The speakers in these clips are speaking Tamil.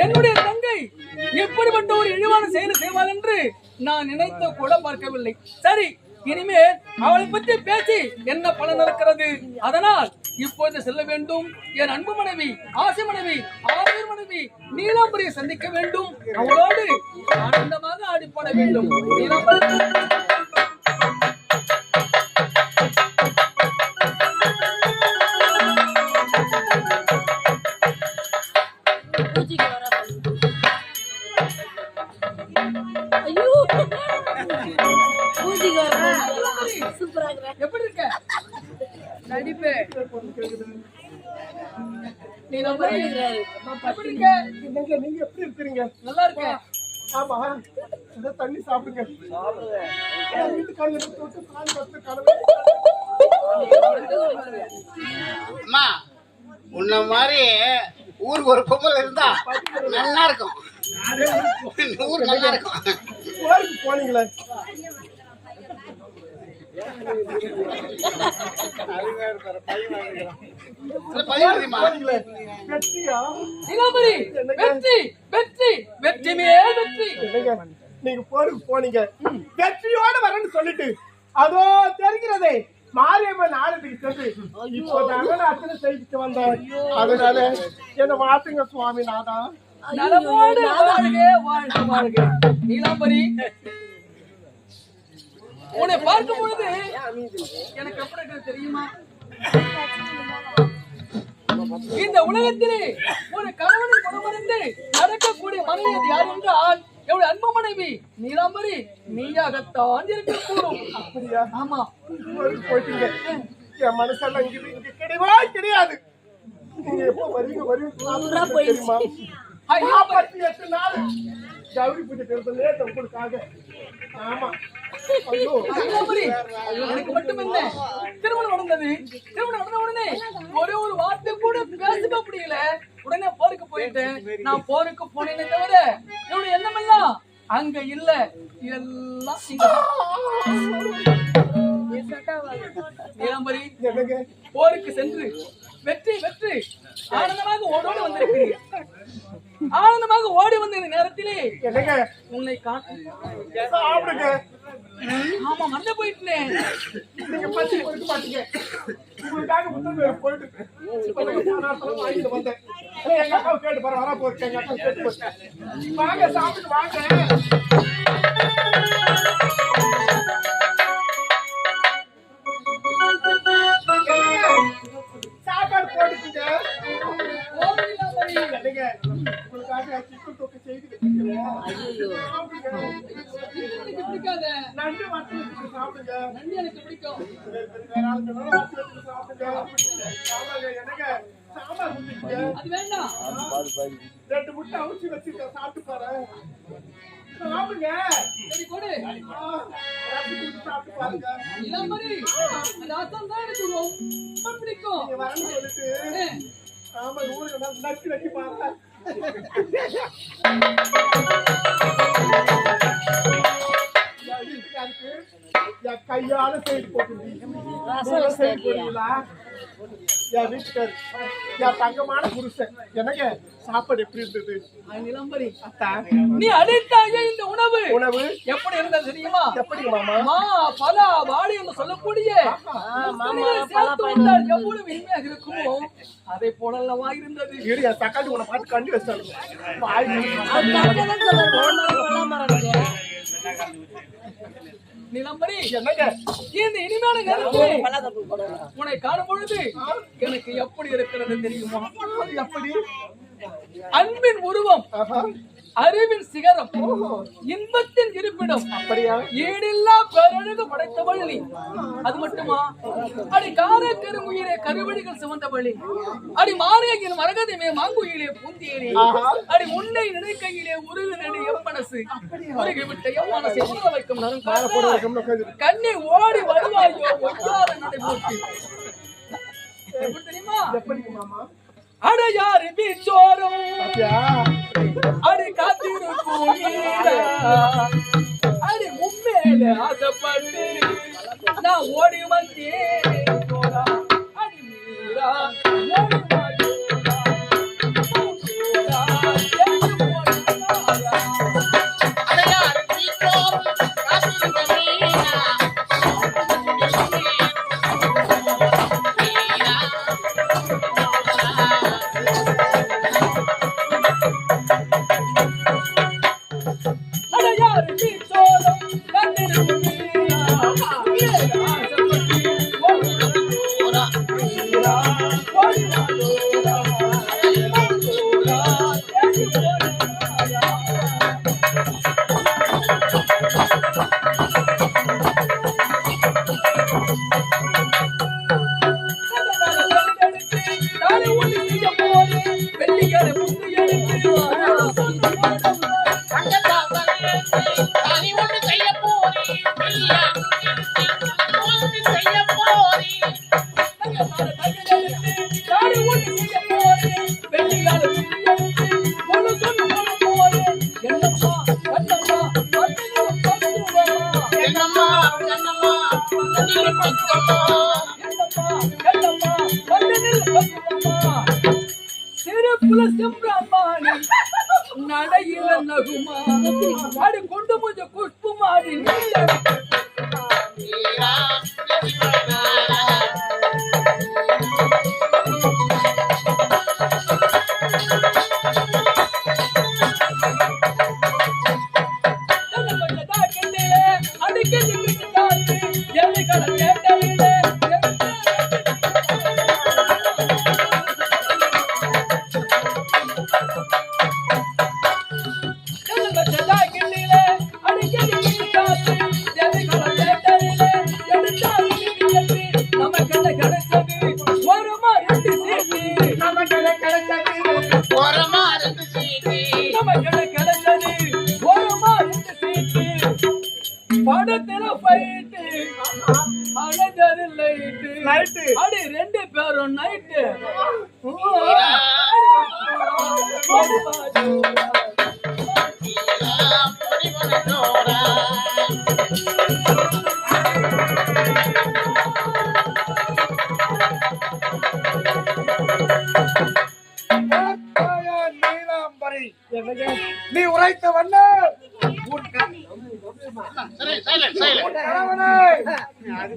என்னுடைய தங்கை எப்படிப்பட்ட ஒரு இழிவான செயலை செய்வாள் என்று நான் நினைத்து கூட பார்க்கவில்லை. சரி, இனிமேல் அவளை பற்றி பேசி என்ன பலன் இருக்கிறது? அதனால் இப்போது செல்ல வேண்டும். என் அன்பு மனைவி, ஆசை மனைவி, ஆயுர் மனைவி நீலாம்பரியை சந்திக்க வேண்டும். அவளோடு ஆனந்தமாக ஆடிப்பாட வேண்டும். எப்படி இருக்க? நடிப்பு நீ எப்படி இருக்க? நீங்க எப்படி இருக்கிறீங்க? நல்லா இருக்க? ஆமா, தண்ணி சாப்பிடுங்க. அம்மா, உன்ன மாதிரி ஊருக்கு ஒரு பொங்கல் இருந்தா நல்லா இருக்கும். ஊர் நல்லா இருக்கும். போனீங்களே நீங்க போருக்கு போனீங்க, வெற்றியோட வரேன்னு சொல்லிட்டு அதோ தெரிகிறதே மாரியம்மன் ஆலயத்துக்கு சென்று இப்போதாங்க நான் அத்தனை செய்திட்டு வந்தேன். அதனால என்ன மாத்துங்க சுவாமி நாதா. நீலாம்பரி, உன்னை பார்க்கும் பொழுது எனக்கு எப்படி தெரியுமா? இந்த உலகத்திலே ஒரு கணவனின் குணமறிந்து நடக்கக்கூடிய மனைவி யார் என்றால் எவ்வளவு அன்பு மனைவி நீலாம்பரி நீயாகத்தான் இருக்கக்கூடும். அப்படியா? ஆமா, போயிட்டீங்க. என் மனசெல்லாம் இங்க கிடையவா கிடையாது. நீங்க எப்போ வருவீங்க தெரியுமா? 48 நாள் கௌரி பூஜை இருக்கிறதுலே உங்களுக்காக. ஆமா, எனக்கு மட்டும் என்ன திருமணம் நடந்தது. திருமணம் நடந்த உடனே ஒரு வார்த்தை கூட பேச முடியல. உடனே போருக்கு போயிட்டேன். நான் போருக்கு போனேனே தவிர என்னுடைய எண்ணம் எல்லாம் அங்க இல்ல. எல்லாம் நீலாம்பரி, போருக்கு சென்று வெற்றி வெற்றி ஆனந்தமாக ஓடோடு வந்திருக்கிறீர்கள். ஆனந்தமாக ஓடி வந்த நேரத்திலே உன்னை சாப்பிடுங்க. ஆமா, மறந்து போயிட்டேன். நீங்க பசி கொடுக்க மாட்டீங்க. உங்களுக்காக முதல் போயிட்டு வாங்கிட்டு வந்தேன். எங்க அக்கா கேட்டு பாரு, வர போச்சு. எங்க அக்கா கேட்டு போச்சு. வாங்க சாப்பிட்டு வாங்க. சாப்பாடு போட்டுக்கீங்க. உங்களுக்காக சிக்கன் தொக்கு செய்து நன்றி மட்டும் சாப்பிடுங்க. நன்றி எனக்கு பிடிக்கும். அது வேண்டாம். 2 முட்டை அவிச்சு வச்சுக்க, சாப்பிட்டு பாரு. சாப்பிடுங்க. சரி, கொடு. சாப்பிட்டு பாருங்க. இளமரி, ரசம் தான் எனக்கு ரொம்ப பிடிக்கும். நீங்க வரணும் சொல்லிட்டு ஆமா, ஊருக்கு நக்கி நக்கி பாருங்க. கையால செய்து போட்டுங்களா? என் வீட்டுக்காரு, என் தங்கமான புருஷன். எனக்கு சாப்பாடு எப்படி இருந்தது? இளம்பரி, நீ அழைத்தாயே இந்த உணவு உணவு எப்படி இருந்தது தெரியுமா? எப்படி மாமா? பலா வாடி என்று சொல்லக்கூடிய எவ்வளவு இனிமையாக இருக்குமோ அதை போலல்லவா இருந்தது. தக்காளி உன பார்த்து கண்டு வச்சாங்க. நிலம்பரி, இந்த இனிமையான நேரத்தில் உன்னை காணும் பொழுது எனக்கு எப்படி இருக்கிறது தெரியுமா? எப்படி? அன்பின் உருவம், அறிவின் சிகரம், இன்பத்தின் இருப்பிடம், ஈடில்லா பேரழகு படைத்தவள் நீ. அது மட்டுமா? அடி கார கருங்குயிலே கருவடிகள் சுமந்தவளி, அடி மாரியகின் மரகதமே மாங்குயிலே பூந்தியலே, அடி முன்னை நினைக்கையிலே உருகு நடி எம்மனசு உருகி விட்ட எம்மனசை உருக வைக்கும் கண்ணி ஓடி வருவாயோ ஒய்யாத நடைபோட்டு. தெரியுமா? அடையாறு பீச்சோரும் அடி காத்திருக்கும் அடி மும்மேல ஆசைப்பட்டு நான் ஓடி வந்தேன். அடி மீரா ஓடி குலசிம்ரமாணி நடையில நகுமா அடி கொண்டு முஞ்ச குஷ்பு மாறி படத்துல போயிட்டு அழகரு லைட்டு அடி 2 பேரும் நைட்டு நீலாம்பரி நீ உரைத்த வண்ண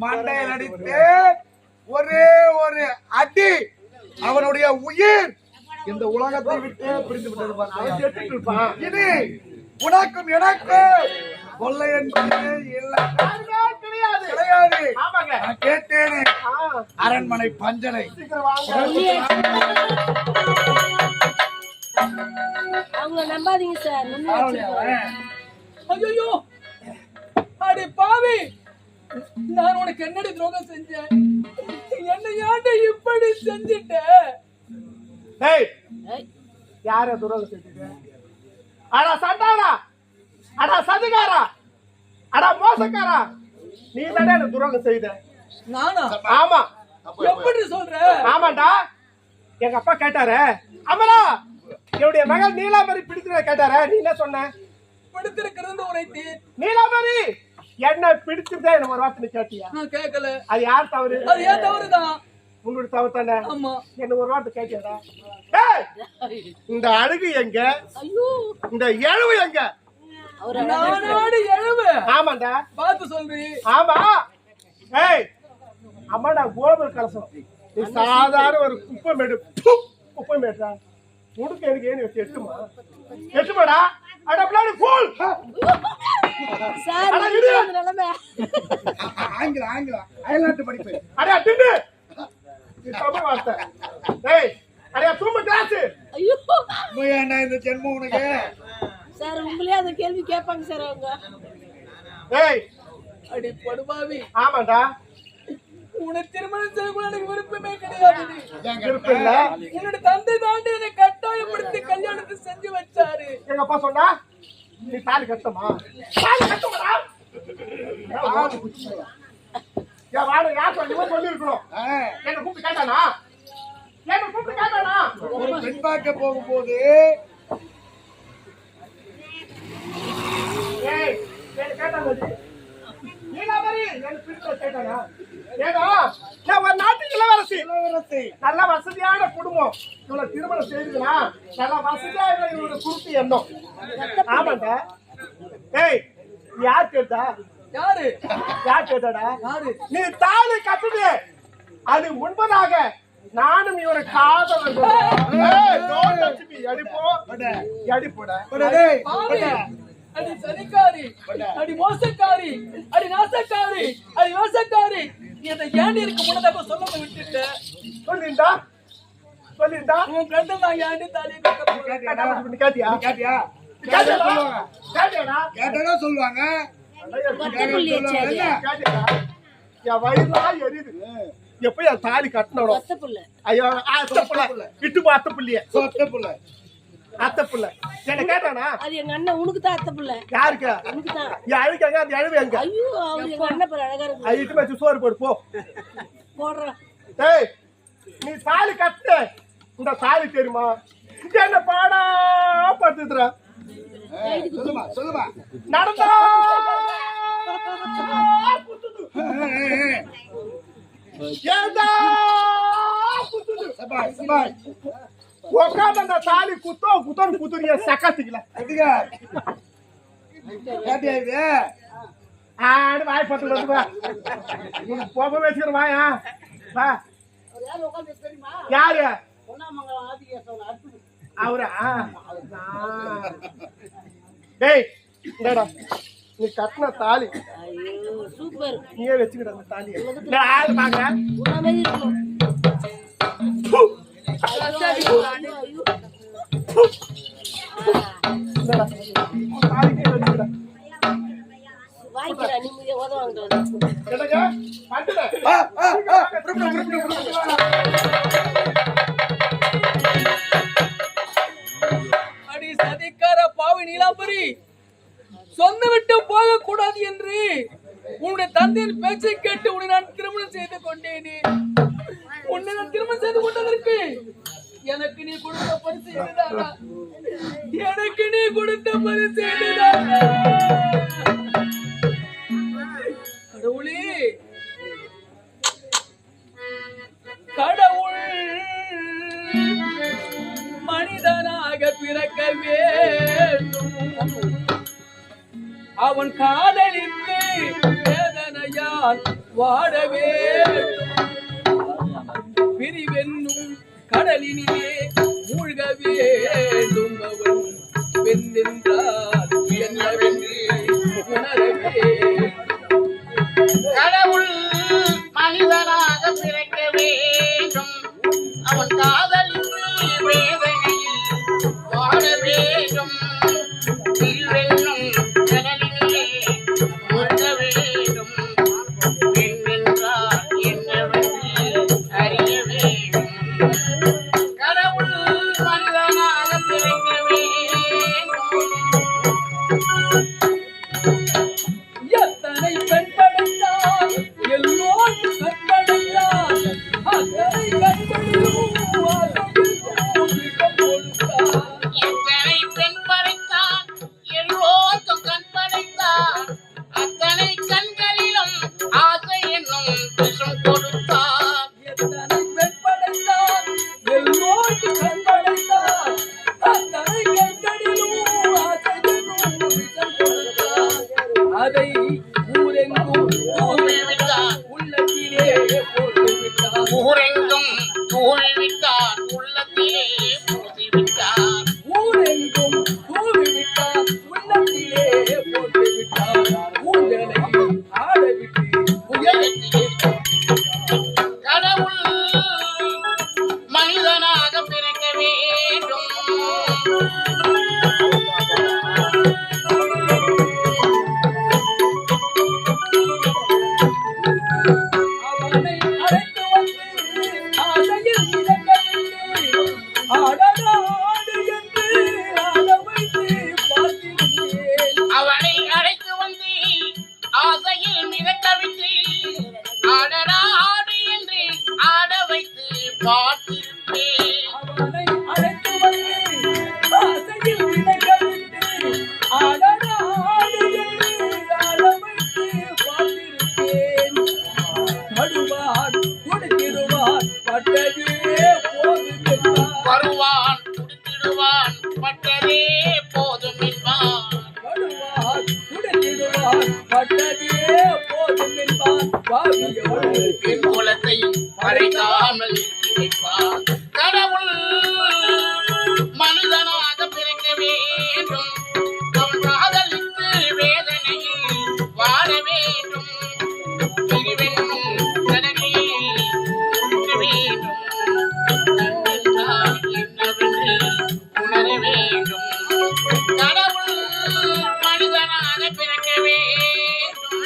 மண்டையில் அடித்து ஒரே ஒரு அடி அவனுடைய உயிர் இந்த உலகத்தை விட்டு பிரிந்து விட்டது. இது உனக்கும் எனக்கும் கொள்ளை என்பது இல்லை, கிடையாது. நான் கேட்டேனே அரண்மனை பஞ்சனை. அவங்கள நம்பாதீங்க சார். ஐயோ அடி பாவி, நான் உனக்கு என்னடி துரோகம் செஞ்சேன்? என்ன ஏன்டா இப்படி செஞ்சிட்ட? யார துரோகம் செஞ்சுட்ட? அடா சண்டாளா, அடா சதிகாரா, அடா மோசக்காரா, நீ தானே எனக்கு துரோகம் செய்த. நானா? ஆமா. எப்படி சொல்ற? ஆமாண்டா, எங்க அப்பா கேட்டாரு, அம்மரா என்னுடைய மகன் நீலாம்பரி பிடிக்கிறத கேட்டாரு, நீ என்ன சொன்ன? பிடித்திருக்கிறது உரைத்தி. நீலாம்பரி என்ன பிடிச்சிருந்தா என்ன ஒரு வார்த்தை கேட்டியா? நான் கேட்கல. அது யார் தவறு? அது ஏன் தவறுதான்? உங்களோட தவறு தானே. ஆமா. என்ன ஒரு வார்த்தை கேட்டியாடா? இந்த அழுகு எங்க? ஐயோ, இந்த எழுவு எங்க? நானாடு எழுவு. ஆமாண்டா, பார்த்து சொல்றீ. ஆமா. ஏய் அம்மாடா, கோபுர கலசம் நீ சாதாரண ஒரு குப்பை மேடு. குப்பை மேடா உடுக்க எனக்கு ஏன் எட்டுமா? எட்டுமாடா? அட பிளாடி ஃபூல். சார் நிலைமை ஆங்கிலம் அயல்நாட்டு படிப்பு. அடே டிண்டு நீ தமிழ் வார்த்தை. ஏய் அடே தூம கிளாஸ். ஐயோ போயேண்டா இந்த ஜென்மம் உனக்கு. சார் உங்களே அந்த கேள்வி கேட்பாங்க சார் அவங்க. ஏய் அடி படுபாவி. ஆமாடா, உன்னை திருமணம் செய்ய கூட எனக்கு விருப்பமே கிடையாது. விருப்பம் இல்ல. என்னோட தந்தை தாண்டி என்னை கட்டாயப்படுத்தி கல்யாணத்தை செஞ்சு வச்சாரு. எங்க அப்பா சொன்னா நீ தாலி கட்டமா? தாலி கட்டமாடா. யா வாட யார் சொல்லி இருக்கணும். என்ன கூப்பிட்டு கேட்டானா? என்ன கூப்பிட்டு கேட்டானா? ஒரு பெண் பார்க்க போகும்போது ஏய் என்ன கேட்டானடி? நீலாம்பரி என்ன பிடிச்ச கேட்டானா? ஏதோ நான் ஒரு நாட்டு இளவரசி. நல்ல வசதியான குடும்பம். இவளை திருமணம் செய்துனா நல்ல வசதியான இவளோட குடும்பம் எண்ணம். ஆமாண்டா. ஏய் நீ யார் கேட்டா? யாரு? யார் கேட்டாடா? யாரு? நீ தாலி கட்டுது அது முன்பதாக நானும் இவர காதல். அடி சனிக்காரி, அடி மோசக்காரி, அடி நாசக்காரி, அடி நாசக்காரி, இதை ஏண்டி இருக்கு முன்னதாக சொல்ல விட்டுட்ட? சொல்லிண்டா சொல்லிண்டா உன் ஃப்ரெண்ட் நான் ஏண்டி தாலி கட்ட கேட்டியா? கேட்டியா? கேட்டா சொல்லுவாங்க. என் வயிறுலாம் எரியுது. எப்ப என் தாலி கட்டணும்? ஐயோ அத்தை புள்ள இட்டு அத்தை புள்ளிய சொத்த புள்ள அத்தை புள்ள என்ன கேட்டானா? அது எங்க அண்ணன். உனக்கு தான் அத்தை புள்ள. யாருக்கு? உனக்கு தான். என் அழுக்காங்க அந்த அழுவு எங்க? ஐயோ அவர் எங்க அண்ணன் பேர் அழகா இருக்கு. ஐட்டு வச்சு சோறு போடு போ. போடுறேன். ஏய் நீ தாலி கட்டு. இந்த தாலி தெரியுமா? இங்க என்ன பாடா படுத்துற? சொல்லுமா சொல்லுமா. நடந்தா ஏண்டா புத்துது. சபாய் சபாய் உட்காந்து அந்த தாலி குத்தோன்னு குத்துறிய சக்கத்துக்கல வாய் பத்து வந்து உனக்கு போக வச்சுக்கிற வாயா வா யாரு அவரா டேய் இந்தடா நீ கட்டின தாலி சூப்பர் நீயே வச்சுக்கிற அந்த தாலியை நான் ஆளு பாக்குறேன் உன்னாமே இருக்கும் இந்தடா தாலிக்கே வச்சுக்கிற வாய்க்கிறா நிம்மதியா உதவாங்க என்னங்க பட்டுல அடி சதிக்கார பாவி நீலாம்பரி சொந்த விட்டு போக கூடாது என்று உன்னுடைய தந்தையின் பேச்சை கேட்டு உன்னை நான் திருமணம் செய்து கொண்டேனே. உன்னை நான் திருமணம் செய்து கொண்டதற்கு எனக்கு நீ கொடுத்த பரிசு இதுதானா? எனக்கு நீ கொடுத்த பரிசு இதுதானா? கடவுளே, கடவுள் மனிதனாக பிறக்க வேண்டும், அவன் காதலித்து வேதனையால் வாட வேண்டும், பிரிவென்னும் கடலினிலே மூழ்க வேண்டும், அவன் வென்றென்றால் என்னவென்று உணர வேண்டும். கடவுள் மனிதனாக பிறக்க வேண்டும், அவன் காதலித்து வேதனையில் வாழ வேண்டும், பிரிவென்னும் கடலிலே மூழ்க வேண்டும், வென்றென்றால் என்னவென்று அறிய வேண்டும். கடவுள் மனிதனாக பிறக்க வேண்டும். எத்தனை பெண் படைத்தான் எல்லோரும் பெண் படைத்தான், அத்தனை கண்களிலும் கொடுத்தான். எத்தனை பெண் படைத்தான் எல்லோருக்கும் கண் படைத்தான், அத்தனை கண்களிலும் ஆசை என்னும் விஷம் கொடுத்தான். எத்தனை பெண் படைத்தான் எல்லோரும் பெண் படைத்தான், அத்தனை கண்களிலும் ஆசை என்னும் விஷம் கொடுத்தான். அதை ஊரெங்கும் தூவிவிட்டான் உள்ளத்திலே போட்டு விட்டான். ஊரெங்கும் தூவிவிட்டான் உள்ளத்திலே பூசிவிட்டான். ஊரெங்கும் தூவிவிட்டான், உள்ளத்திலே போட்டு விட்டான். ஊஞ்சலை ஆடவிட்டு உயரத்திலே கடவுள் மனிதனாக பிறக்க வேண்டும். அவனை அழைத்து வந்து ஆசையில் மிதக்கவிட்டு ஆடடா ஆடு என்று ஆட வைத்து பார்த்திருந்தேன். அவனை அழைத்து வந்து ஆசையில் மிதக்கவிட்டு ஆடடா ஆடு என்று ஆட வைத்து பார்த்திருப்பேன். அவனை அழைத்து வந்து ஆசையில் மிதக்கவிட்டு ஆடடா ஆடு என்று ஆட வைத்து பார்த்திருந்தேன். நடுவான் கொடுத்திருவான் பட்டதே போதும் என்றான். வருவான் குடித்திடுவான் பட்டதே போதும் என்பான். நடுவான் கொடுத்திருவான் பட்டதே போதும் என்பான். பாவியவன் என் குலத்தை மறைக்காமல் நிறுத்தி வைப்பான். கடவுள் மனிதனாக பிறக்க வேண்டும், அவன் காதலித்து வேதனையில் வாழ வேண்டும், பிரிவென்னும் கடலில் மூழ்க வேண்டும், தன்னென்றால் என்னவென்று உணர வேண்டும். கடவுள் மனிதனாக பிறக்க வேண்டும்.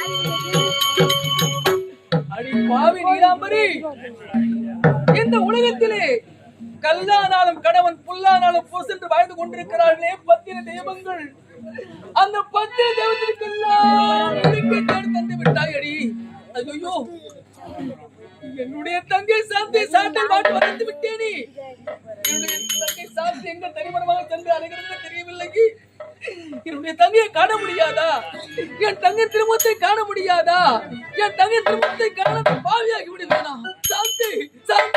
அடி பாவி நீலாம்பரி, இந்த உலகத்திலே கல்லானாலும் கணவன் புல்லானாலும் புருஷென்று வாழ்ந்து கொண்டிருக்கிறார்களே 10 தெய்வங்கள். அந்த 10 தெய்வத்திற்கெல்லாம் தேடி தந்து விட்டாயடி. ஐயோ, என்னுடைய தங்கை சாந்தி சாட்டை மாட்டு வந்து விட்டேனே. என்னுடைய தங்கை சாந்தி எங்க தனிமரமாக சென்று அலைகிறது தெரியவில்லை. என்னுடைய தங்கையை காண முடியாதா? என் தங்கை திருமணத்தை காண முடியாதா? என் தங்கை திருமணத்தை காண பாவியாகி விடுவேனா? சாந்தி சாந்தி